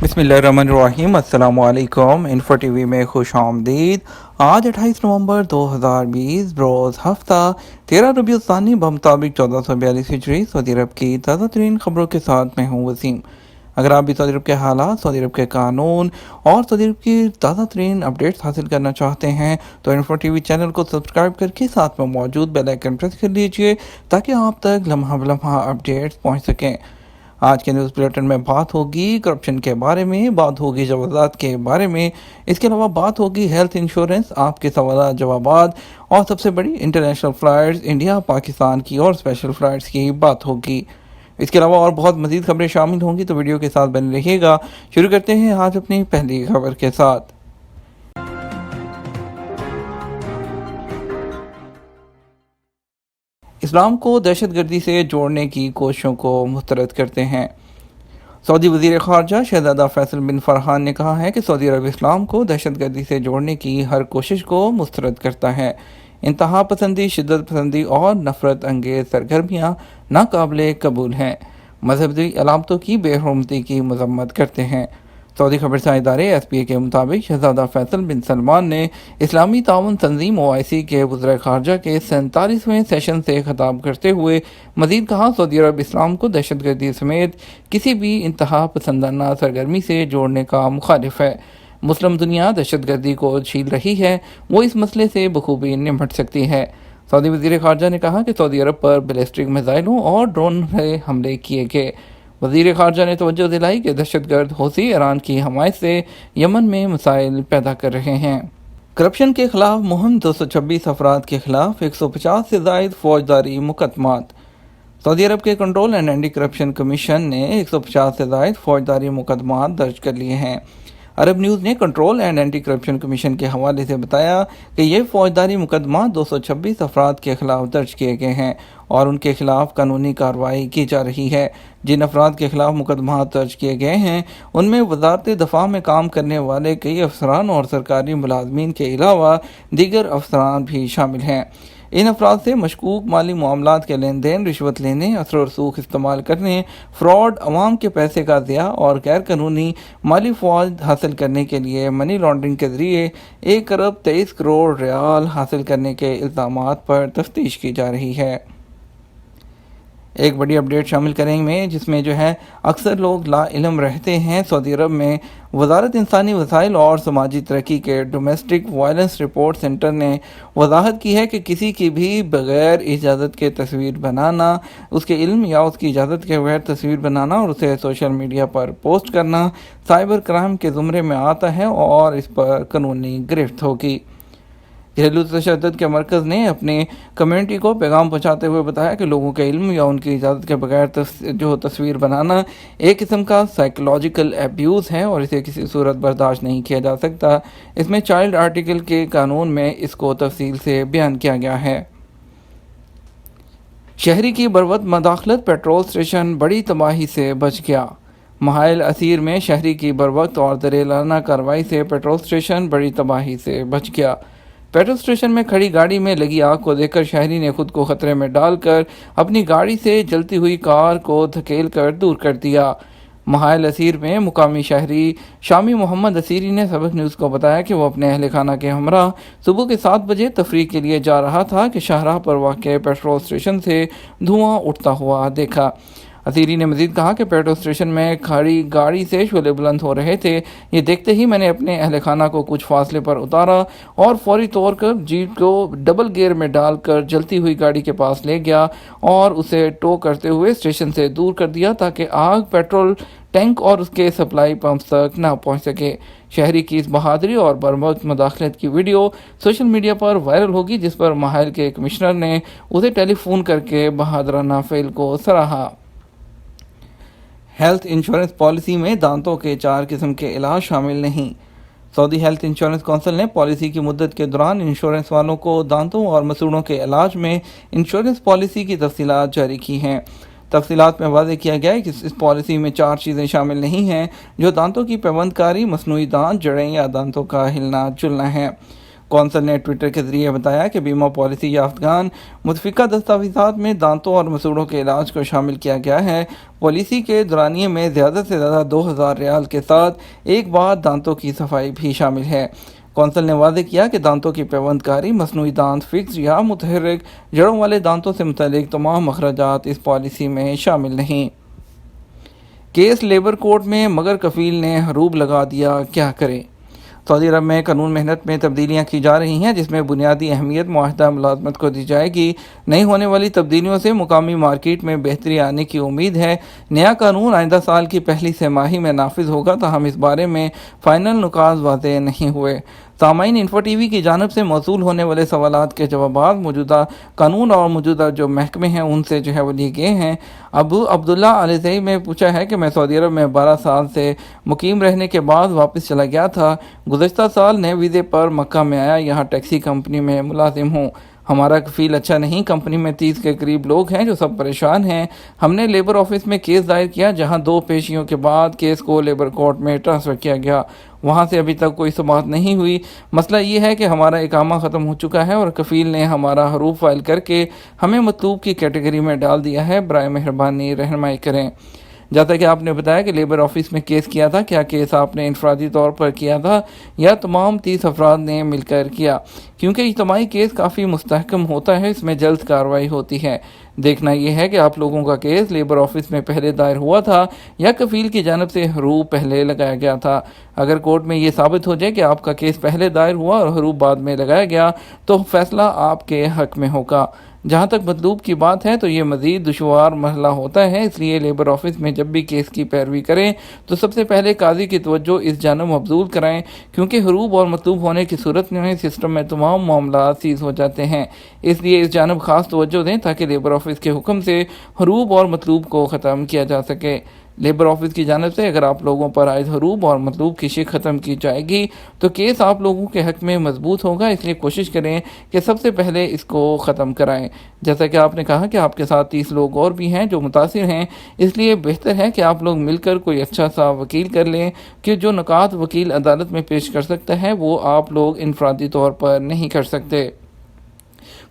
بسم اللہ الرحمن الرحیم۔ السلام علیکم۔ انفو ٹی وی میں خوش آمدید۔ آج 28 نومبر 2020 بروز ہفتہ 13 ربیع الثانی بمطابق 1442 ہجری سعودی عرب کی تازہ ترین خبروں کے ساتھ میں ہوں وسیم۔ اگر آپ بھی سعودی عرب کے حالات، سعودی عرب کے قانون اور سعودی عرب کی تازہ ترین اپڈیٹس حاصل کرنا چاہتے ہیں تو انفو ٹی وی چینل کو سبسکرائب کر کے ساتھ میں موجود بیل آئکن پریس کر لیجئے تاکہ آپ تک لمحہ بلمحہ اپڈیٹس پہنچ سکیں۔ آج کے نیوز بلیٹن میں بات ہوگی کرپشن کے بارے میں، بات ہوگی جوازات کے بارے میں، اس کے علاوہ بات ہوگی ہیلتھ انشورنس، آپ کے سوالات جوابات، اور سب سے بڑی انٹرنیشنل فلائٹس انڈیا پاکستان کی اور اسپیشل فلائٹس کی بات ہوگی۔ اس کے علاوہ اور بہت مزید خبریں شامل ہوں گی، تو ویڈیو کے ساتھ بنے رہیے گا۔ شروع کرتے ہیں آج اپنی پہلی خبر کے ساتھ۔ اسلام کو دہشت گردی سے جوڑنے کی کوششوں کو مسترد کرتے ہیں۔ سعودی وزیر خارجہ شہزادہ فیصل بن فرحان نے کہا ہے کہ سعودی عرب اسلام کو دہشت گردی سے جوڑنے کی ہر کوشش کو مسترد کرتا ہے۔ انتہا پسندی، شدت پسندی اور نفرت انگیز سرگرمیاں ناقابل قبول ہیں۔ مذہبی علامتوں کی بے حرمتی کی مذمت کرتے ہیں۔ سعودی خبرساں ادارے ایس پی اے کے مطابق شہزادہ فیصل بن سلمان نے اسلامی تعاون تنظیم OIC کے وزراء خارجہ کے 47ویں سیشن سے خطاب کرتے ہوئے مزید کہا، سعودی عرب اسلام کو دہشت گردی سمیت کسی بھی انتہا پسندانہ سرگرمی سے جوڑنے کا مخالف ہے۔ مسلم دنیا دہشت گردی کو چھیل رہی ہے، وہ اس مسئلے سے بخوبی نمٹ سکتی ہے۔ سعودی وزیر خارجہ نے کہا کہ سعودی عرب پر بیلسٹک میزائلوں اور ڈرون سے حملے کیے گئے۔ وزیر خارجہ نے توجہ دلائی کہ دہشت گرد حوثی ایران کی حمایت سے یمن میں مسائل پیدا کر رہے ہیں۔ کرپشن کے خلاف مہم، 226 افراد کے خلاف 150 سے زائد فوجداری مقدمات۔ سعودی عرب کے control and anti corruption commission نے 150 سے زائد فوجداری مقدمات درج کر لیے ہیں۔ عرب نیوز نے control and anti corruption commission کے حوالے سے بتایا کہ یہ فوجداری مقدمات 226 افراد کے خلاف درج کیے گئے ہیں اور ان کے خلاف قانونی کارروائی کی جا رہی ہے۔ جن افراد کے خلاف مقدمات درج کیے گئے ہیں ان میں وزارت دفاع میں کام کرنے والے کئی افسران اور سرکاری ملازمین کے علاوہ دیگر افسران بھی شامل ہیں۔ ان افراد سے مشکوک مالی معاملات کے لین دین، رشوت لینے، اثر و رسوخ استعمال کرنے، فراڈ، عوام کے پیسے کا ضیاع اور غیر قانونی مالی فوائد حاصل کرنے کے لیے منی لانڈرنگ کے ذریعے 1 ارب 23 کروڑ ریال حاصل کرنے کے الزامات پر تفتیش کی جا رہی ہے۔ ایک بڑی اپڈیٹ شامل کریں گے جس میں اکثر لوگ لا علم رہتے ہیں۔ سعودی عرب میں وزارت انسانی وسائل اور سماجی ترقی کے ڈومیسٹک وائلنس رپورٹ سینٹر نے وضاحت کی ہے کہ کسی کی بھی بغیر اجازت کے تصویر بنانا، اس کے علم یا اس کی اجازت کے بغیر تصویر بنانا اور اسے سوشل میڈیا پر پوسٹ کرنا سائبر کرائم کے زمرے میں آتا ہے اور اس پر قانونی گرفت ہوگی۔ گھریلو تشدد کے مرکز نے اپنے کمیونٹی کو پیغام پہنچاتے ہوئے بتایا کہ لوگوں کے علم یا ان کی اجازت کے بغیر تصویر بنانا ایک قسم کا سائیکولوجیکل ایبیوز ہے اور اسے کسی صورت برداشت نہیں کیا جا سکتا۔ اس میں چائلڈ آرٹیکل کے قانون میں اس کو تفصیل سے بیان کیا گیا ہے۔ شہری کی بروقت مداخلت، پیٹرول اسٹیشن بڑی تباہی سے بچ گیا۔ محائل اسیر میں شہری کی بروقت اور دریالانہ کارروائی سے پیٹرول اسٹیشن بڑی تباہی سے بچ گیا۔ پیٹرول اسٹیشن میں کھڑی گاڑی میں لگی آگ کو دیکھ کر شہری نے خود کو خطرے میں ڈال کر اپنی گاڑی سے جلتی ہوئی کار کو دھکیل کر دور کر دیا۔ محائل اسیر میں مقامی شہری شامی محمد اسیری نے سبق نیوز کو بتایا کہ وہ اپنے اہل خانہ کے ہمراہ صبح کے 7 بجے تفریح کے لیے جا رہا تھا کہ شاہراہ پر واقع پیٹرول اسٹیشن سے دھواں اٹھتا ہوا دیکھا۔ اسیری نے مزید کہا کہ پیٹرول اسٹیشن میں کھڑی گاڑی سے شعلے بلند ہو رہے تھے۔ یہ دیکھتے ہی میں نے اپنے اہل خانہ کو کچھ فاصلے پر اتارا اور فوری طور پر جیپ کو ڈبل گیئر میں ڈال کر جلتی ہوئی گاڑی کے پاس لے گیا اور اسے ٹو کرتے ہوئے اسٹیشن سے دور کر دیا تاکہ آگ پیٹرول ٹینک اور اس کے سپلائی پمپس تک نہ پہنچ سکے۔ شہری کی اس بہادری اور بروقت مداخلت کی ویڈیو سوشل میڈیا پر وائرل ہوگی، جس پر محائل کے کمشنر نے اسے ٹیلی فون کر کے بہادرانہ فعل کو سراہا۔ ہیلتھ انشورنس پالیسی میں دانتوں کے 4 قسم کے علاج شامل نہیں۔ سعودی ہیلتھ انشورنس کونسل نے پالیسی کی مدت کے دوران انشورنس والوں کو دانتوں اور مسوڑوں کے علاج میں انشورنس پالیسی کی تفصیلات جاری کی ہیں۔ تفصیلات میں واضح کیا گیا ہے کہ اس پالیسی میں 4 چیزیں شامل نہیں ہیں جو دانتوں کی پیوند کاری، مصنوعی دانت، جڑیں یا دانتوں کا ہلنا جلنا ہے۔ کونسل نے ٹویٹر کے ذریعے بتایا کہ بیمہ پالیسی یافتگان متفقہ دستاویزات میں دانتوں اور مسوڑوں کے علاج کو شامل کیا گیا ہے۔ پالیسی کے دورانیے میں زیادہ سے زیادہ 2000 ریال کے ساتھ ایک بار دانتوں کی صفائی بھی شامل ہے۔ کونسل نے واضح کیا کہ دانتوں کی پیوند کاری، مصنوعی دانت فکس یا متحرک جڑوں والے دانتوں سے متعلق تمام اخراجات اس پالیسی میں شامل نہیں۔ کیس لیبر کورٹ میں مگر کفیل نے حروب لگا دیا، کیا کریں؟ سعودی عرب میں قانون محنت میں تبدیلیاں کی جا رہی ہیں، جس میں بنیادی اہمیت معاہدہ ملازمت کو دی جائے گی۔ نئی ہونے والی تبدیلیوں سے مقامی مارکیٹ میں بہتری آنے کی امید ہے۔ نیا قانون آئندہ سال کی پہلی سہ ماہی میں نافذ ہوگا، تاہم اس بارے میں فائنل نکات واضح نہیں ہوئے۔ سامعین، انفو ٹی وی کی جانب سے موصول ہونے والے سوالات کے جوابات موجودہ قانون اور موجودہ جو محکمے ہیں ان سے وہ لیے گئے ہیں۔ ابو عبداللہ علیزئی میں پوچھا ہے کہ میں سعودی عرب میں 12 سال سے مقیم رہنے کے بعد واپس چلا گیا تھا۔ گزشتہ سال نئے ویزے پر مکہ میں آیا، یہاں ٹیکسی کمپنی میں ملازم ہوں۔ ہمارا کفیل اچھا نہیں، کمپنی میں 30 کے قریب لوگ ہیں جو سب پریشان ہیں۔ ہم نے لیبر آفس میں کیس دائر کیا، جہاں 2 پیشیوں کے بعد کیس کو لیبر کورٹ میں ٹرانسفر کیا گیا، وہاں سے ابھی تک کوئی سماعت نہیں ہوئی۔ مسئلہ یہ ہے کہ ہمارا اقامہ ختم ہو چکا ہے اور کفیل نے ہمارا حروف فائل کر کے ہمیں مطلوب کی کیٹیگری میں ڈال دیا ہے، برائے مہربانی رہنمائی کریں۔ جیسا کہ آپ نے بتایا کہ لیبر آفس میں کیس کیا تھا، کیا کیس آپ نے انفرادی طور پر کیا تھا یا تمام 30 افراد نے مل کر کیا؟ کیونکہ اجتماعی کیس کافی مستحکم ہوتا ہے، اس میں جلد کارروائی ہوتی ہے۔ دیکھنا یہ ہے کہ آپ لوگوں کا کیس لیبر آفس میں پہلے دائر ہوا تھا یا کفیل کی جانب سے حروف پہلے لگایا گیا تھا۔ اگر کورٹ میں یہ ثابت ہو جائے کہ آپ کا کیس پہلے دائر ہوا اور حروف بعد میں لگایا گیا تو فیصلہ آپ کے حق میں ہوگا۔ جہاں تک مطلوب کی بات ہے تو یہ مزید دشوار مرحلہ ہوتا ہے، اس لیے لیبر آفس میں جب بھی کیس کی پیروی کریں تو سب سے پہلے قاضی کی توجہ اس جانب مبذول کرائیں، کیونکہ حروف اور مطلوب ہونے کی صورت میں سسٹم میں تمام معاملات سیز ہو جاتے ہیں۔ اس لیے اس جانب خاص توجہ دیں تاکہ لیبر آفس کے حکم سے حروف اور مطلوب کو ختم کیا جا سکے۔ لیبر آفس کی جانب سے اگر آپ لوگوں پر عائد حروف اور مطلوب کی شک ختم کی جائے گی تو کیس آپ لوگوں کے حق میں مضبوط ہوگا، اس لیے کوشش کریں کہ سب سے پہلے اس کو ختم کرائیں۔ جیسا کہ آپ نے کہا کہ آپ کے ساتھ 30 لوگ اور بھی ہیں جو متاثر ہیں، اس لیے بہتر ہے کہ آپ لوگ مل کر کوئی اچھا سا وکیل کر لیں کہ جو نکات وکیل عدالت میں پیش کر سکتا ہے وہ آپ لوگ انفرادی طور پر نہیں کر سکتے۔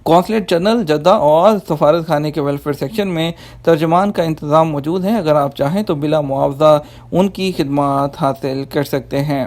قونصلیٹ جنرل جدہ اور سفارت خانے کے ویلفیئر سیکشن میں ترجمان کا انتظام موجود ہے، اگر آپ چاہیں تو بلا معاوضہ ان کی خدمات حاصل کر سکتے ہیں۔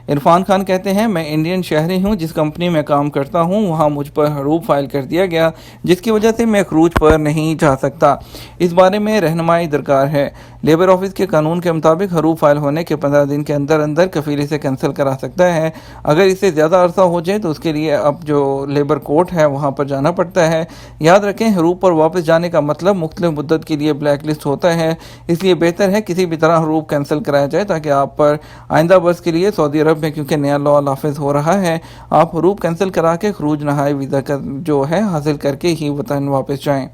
عرفان خان کہتے ہیں، میں انڈین شہری ہوں، جس کمپنی میں کام کرتا ہوں وہاں مجھ پر حروف فائل کر دیا گیا، جس کی وجہ سے میں خروج پر نہیں جا سکتا۔ اس بارے میں رہنمائی درکار ہے۔ لیبر آفس کے قانون کے مطابق حروف فائل ہونے کے 15 دن کے اندر اندر کفیل اسے کینسل کرا سکتا ہے۔ اگر اس سے زیادہ عرصہ ہو جائے تو اس کے لیے اب جو لیبر کورٹ ہے وہاں پر جانا پڑتا ہے۔ یاد رکھیں، حروف پر واپس جانے کا مطلب مختلف مدت کے لیے بلیک لسٹ ہوتا ہے، اس لیے بہتر ہے کسی بھی طرح حروف کینسل کرایا جائے تاکہ آپ پر آئندہ برس کے لیے سعودی عرب میں کیونکہ نیا لاء نافذ ہو رہا ہے، آپ حروف کینسل کرا کے خروج نہائی ویزا کا جو ہے حاصل کر کے ہی وطن واپس جائیں۔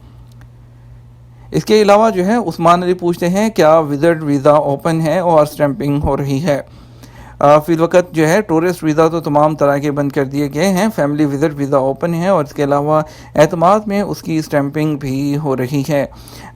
اس کے علاوہ عثمان علی پوچھتے ہیں، کیا وزٹ ویزا اوپن ہے اور سٹیمپنگ ہو رہی ہے؟ فی الوقت ٹورسٹ ویزا تو تمام طرح کے بند کر دیے گئے ہیں، فیملی وزٹ ویزا اوپن ہے اور اس کے علاوہ اعتماد میں اس کی سٹیمپنگ بھی ہو رہی ہے۔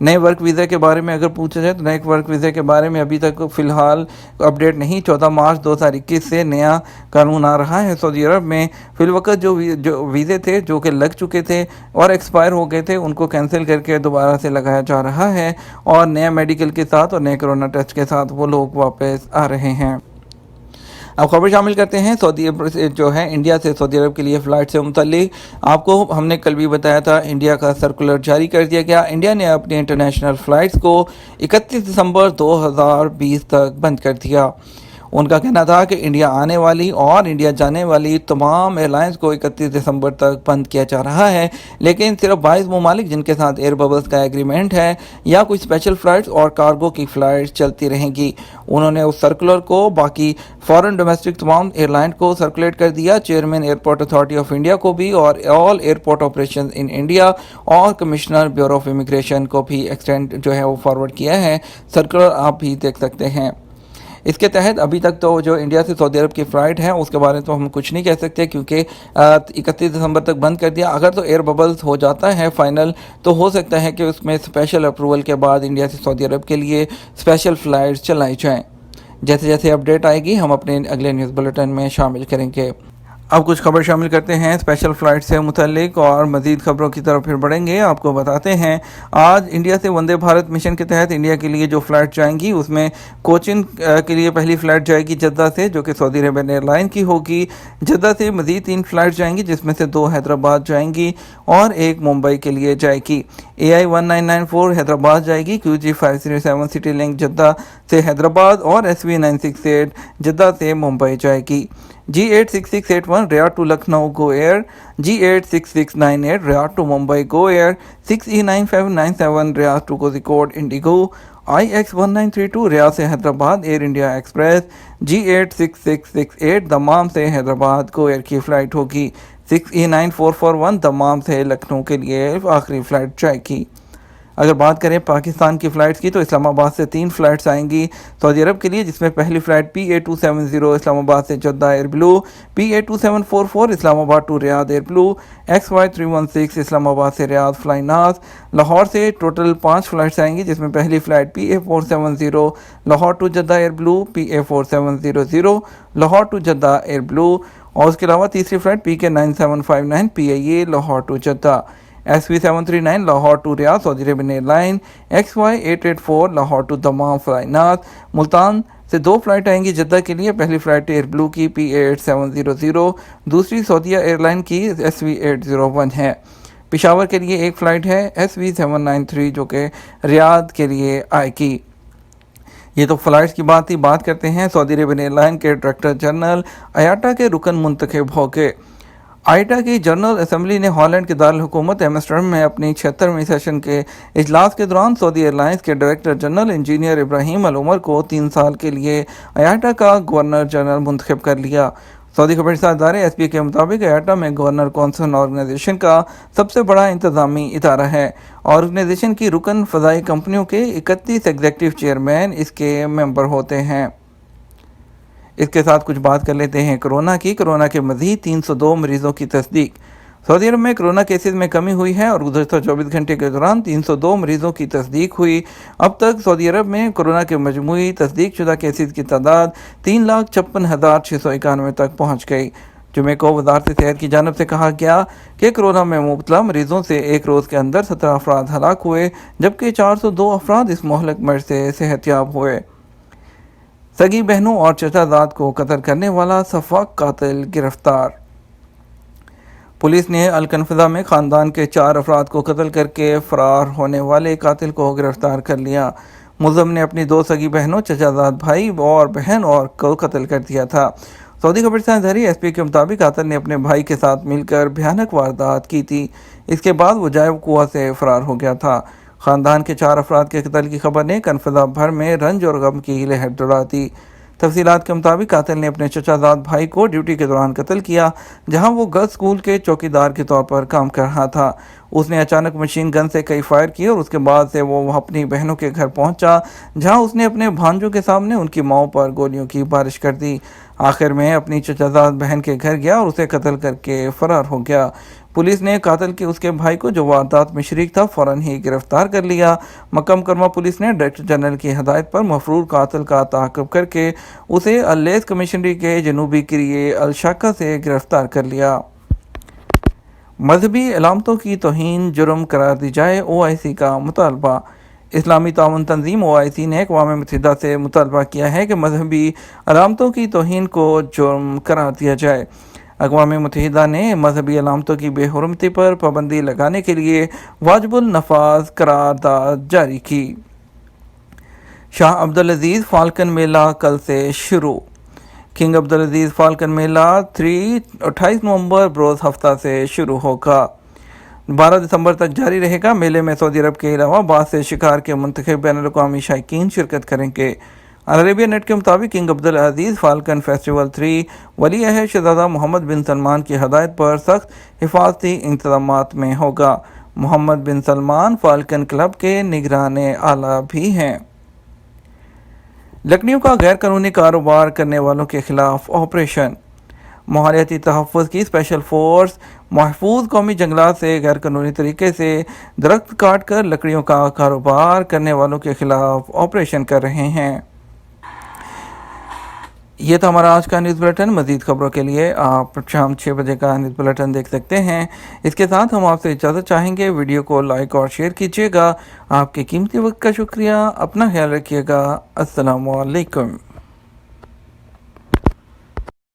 نئے ورک ویزا کے بارے میں اگر پوچھا جائے تو نئے ورک ویزا کے بارے میں ابھی تک فی الحال اپڈیٹ نہیں۔ 14 مارچ 2021 سے نیا قانون آ رہا ہے سعودی عرب میں۔ فی الوقت جو ویزے تھے جو کہ لگ چکے تھے اور ایکسپائر ہو گئے تھے ان کو کینسل کر کے دوبارہ سے لگایا جا رہا ہے، اور نیا میڈیکل کے ساتھ اور نئے کرونا ٹیسٹ کے ساتھ وہ لوگ واپس آ رہے ہیں۔ اب خبر شامل کرتے ہیں سعودی عرب انڈیا سے سعودی عرب کے لیے فلائٹ سے متعلق۔ آپ کو ہم نے کل بھی بتایا تھا، انڈیا کا سرکولر جاری کر دیا گیا۔ انڈیا نے اپنی انٹرنیشنل فلائٹس کو 31 دسمبر 2020 تک بند کر دیا۔ ان کا کہنا تھا کہ انڈیا آنے والی اور انڈیا جانے والی تمام ایئر لائنز کو 31 دسمبر تک بند کیا جا رہا ہے، لیکن صرف 22 ممالک جن کے ساتھ ایئر ببلز کا ایگریمنٹ ہے یا کچھ اسپیشل فلائٹس اور کارگو کی فلائٹس چلتی رہیں گی۔ انہوں نے اس سرکولر کو باقی فورن ڈومیسٹک تمام ایئر لائن کو سرکولیٹ کر دیا، chairman airport authority of India کو بھی اور آل ایئرپورٹ آپریشنز ان انڈیا اور کمشنر بیورو آف امیگریشن کو بھی ایکسٹینڈ وہ فارورڈ کیا ہے۔ سرکولر آپ بھی دیکھ سکتے ہیں۔ اس کے تحت ابھی تک تو جو انڈیا سے سعودی عرب کی فلائٹ ہے اس کے بارے میں تو ہم کچھ نہیں کہہ سکتے، کیونکہ 31 دسمبر تک بند کر دیا۔ اگر تو ایئر ببلز ہو جاتا ہے فائنل تو ہو سکتا ہے کہ اس میں اسپیشل اپروول کے بعد انڈیا سے سعودی عرب کے لیے اسپیشل فلائٹس چلائی جائیں۔ جیسے جیسے اپڈیٹ آئے گی ہم اپنے اگلے نیوز بلیٹن میں شامل کریں گے۔ اب کچھ خبر شامل کرتے ہیں اسپیشل فلائٹ سے متعلق، اور مزید خبروں کی طرف پھر بڑھیں گے۔ آپ کو بتاتے ہیں آج انڈیا سے وندے بھارت مشن کے تحت انڈیا کے لیے جو فلائٹ جائیں گی اس میں کوچن کے لیے پہلی فلائٹ جائے گی جدہ سے، جو کہ سعودی عربین ایئر لائن کی ہوگی۔ جدہ سے مزید 3 فلائٹ جائیں گی، جس میں سے 2 حیدرآباد جائیں گی اور 1 ممبئی کے لیے جائے گی۔ AI 1994 حیدرآباد جائے گی، QG 507 سٹی لنک جدہ سے حیدرآباد اور SV 968 جدہ سے ممبئی جائے گی۔ G86681 Riyadh to Lucknow Go Air, G86698 Riyadh to Mumbai Go Air, 6E9597 Riyadh to Kozhikode IndiGo, IX1932 Riyadh سے Hyderabad Air India Express, G86668 Dammam سے حیدرآباد گو ایئر کی فلائٹ ہوگی۔ 6E9441 دمام سے لکھنؤ کے لیے آخری فلائٹ جائے گی۔ اگر بات کریں پاکستان کی فلائٹس کی تو اسلام آباد سے 3 فلائٹس آئیں گی سعودی عرب کے لیے، جس میں پہلی فلائٹ PA270 اسلام آباد سے جدہ ایئر بلو، PA2744 اسلام آباد to Riyadh year blue, XY316 اسلام آباد سے ریاض فلائی ناز۔ لاہور سے ٹوٹل 5 فلائٹس آئیں گی، جس میں پہلی flight PA470 Lahore to Jeddah Air Blue, PA4700 Lahore to Jeddah Air Blue, اور اس کے علاوہ تیسری flight PK9759 PIA Lahore to Jeddah, SV739 Lahore to Riyadh Saudi Arabian airline, XY884 Lahore to Dammam flynas. Multan سے 2 فلائٹ آئیں گی جدہ کے لیے، پہلی فلائٹ ایئر بلو کی PA8700، دوسری سعودیہ ایئر لائن کی SV801 ہے۔ پشاور کے لیے 1 فلائٹ ہے SV793 جو کہ ریاض کے لیے آئے گی۔ یہ تو فلائٹس کی بات تھی۔ بات کرتے ہیں سعودی عربین ایئر لائن کے ڈائریکٹر جنرل آئیٹا کے رکن منتخب ہو گئے۔ آئیٹا کی جنرل اسمبلی نے ہالینڈ کے دارالحکومت ایمسٹرڈیم میں اپنی 76ویں سیشن کے اجلاس کے دوران سعودی ایئر لائنز کے ڈائریکٹر جنرل انجینئر ابراہیم العمر کو 3 سال کے لیے آئیٹا کا گورنر جنرل منتخب کر لیا۔ سعودی خبررساں ادارے SPA کے مطابق آئیٹا میں گورنر کونسل آرگنائزیشن کا سب سے بڑا انتظامی ادارہ ہے۔ آرگنائزیشن کی رکن فضائی کمپنیوں کے 31 ایگزیکٹو چیئرمین اس کے ممبر ہوتے ہیں۔ اس کے ساتھ کچھ بات کر لیتے ہیں کورونا کی۔ کورونا کے مزید 302 مریضوں کی تصدیق۔ سعودی عرب میں کورونا کیسز میں کمی ہوئی ہے اور گزشتہ 24 گھنٹے کے دوران 302 مریضوں کی تصدیق ہوئی۔ اب تک سعودی عرب میں کورونا کے مجموعی تصدیق شدہ کیسز کی تعداد 3,56,691 تک پہنچ گئی۔ جمعے کو وزارت صحت کی جانب سے کہا گیا کہ کورونا میں مبتلا مریضوں سے ایک روز کے اندر 17 افراد ہلاک ہوئے، جبکہ 402 افراد اس مہلک مرض سے صحت یاب ہوئے۔ سگی بہنوں اور چچا زاد کو قتل کرنے والا سفاک قاتل گرفتار۔ پولیس نے الکنفضہ میں خاندان کے 4 افراد کو قتل کر کے فرار ہونے والے قاتل کو گرفتار کر لیا۔ ملزم نے اپنی 2 سگی بہنوں، چچا زاد بھائی اور بہن اور کو قتل کر دیا تھا۔ سعودی خبررساں ادارے SPA کے مطابق قاتل نے اپنے بھائی کے ساتھ مل کر بھیانک واردات کی تھی۔ اس کے بعد وہ جائے وقوع سے فرار ہو گیا تھا۔ خاندان کے 4 افراد کے قتل کی خبر نے کنفضہ بھر میں رنج اور غم کی لہر دوڑا دی۔ تفصیلات کے مطابق قاتل نے اپنے چچا زاد بھائی کو ڈیوٹی کے دوران قتل کیا، جہاں وہ گرلز اسکول کے چوکیدار کے طور پر کام کر رہا تھا۔ اس نے اچانک مشین گن سے کئی فائر کیے اور اس کے بعد سے وہ اپنی بہنوں کے گھر پہنچا، جہاں اس نے اپنے بھانجوں کے سامنے ان کی ماؤں پر گولیوں کی بارش کر دی۔ آخر میں اپنی چچا زاد بہن کے گھر گیا اور اسے قتل کر کے فرار ہو گیا۔ پولیس نے قاتل کے اس کے بھائی کو، جو واردات میں شریک تھا، فوراً ہی گرفتار کر لیا۔ مکہ مکرمہ پولیس نے ڈائریکٹر جنرل کی ہدایت پر مفرور قاتل کا تعاقب کر کے اسے اللیث کمشنری کے جنوبی قریے الشاقہ سے گرفتار کر لیا۔ مذہبی علامتوں کی توہین جرم قرار دی جائے، OIC کا مطالبہ۔ اسلامی تعاون تنظیم OIC نے اقوام متحدہ سے مطالبہ کیا ہے کہ مذہبی علامتوں کی توہین کو جرم قرار دیا جائے۔ اقوام متحدہ نے مذہبی علامتوں کی بے حرمتی پر پابندی لگانے کے لیے واجب النفاذ قرارداد جاری کی۔ شاہ عبدالعزیز فالکن میلہ کل سے شروع۔ کنگ عبدالعزیز فالکن میلہ 28 نومبر بروز ہفتہ سے شروع ہوگا، 12 دسمبر تک جاری رہے گا۔ میلے میں سعودی عرب کے علاوہ بعض سے شکار کے منتخب بین الاقوامی شائقین شرکت کریں گے۔ عربیہ نیٹ کے مطابق کنگ عبدالعزیز فالکن فیسٹیول 3 ولی عہد شہزادہ محمد بن سلمان کی ہدایت پر سخت حفاظتی انتظامات میں ہوگا۔ محمد بن سلمان فالکن کلب کے نگران اعلیٰ بھی ہیں۔ لکڑیوں کا غیر قانونی کاروبار کرنے والوں کے خلاف آپریشن۔ ماحولیاتی تحفظ کی اسپیشل فورس محفوظ قومی جنگلات سے غیر قانونی طریقے سے درخت کاٹ کر لکڑیوں کا کاروبار کرنے والوں کے خلاف آپریشن کر رہے ہیں۔ یہ تھا ہمارا آج کا نیوز بلیٹن۔ مزید خبروں کے لیے آپ شام 6 بجے کا نیوز بلیٹن دیکھ سکتے ہیں۔ اس کے ساتھ ہم آپ سے اجازت چاہیں گے، ویڈیو کو لائک اور شیئر کیجیے گا۔ آپ کے قیمتی وقت کا شکریہ، اپنا خیال رکھیے گا۔ السلام علیکم۔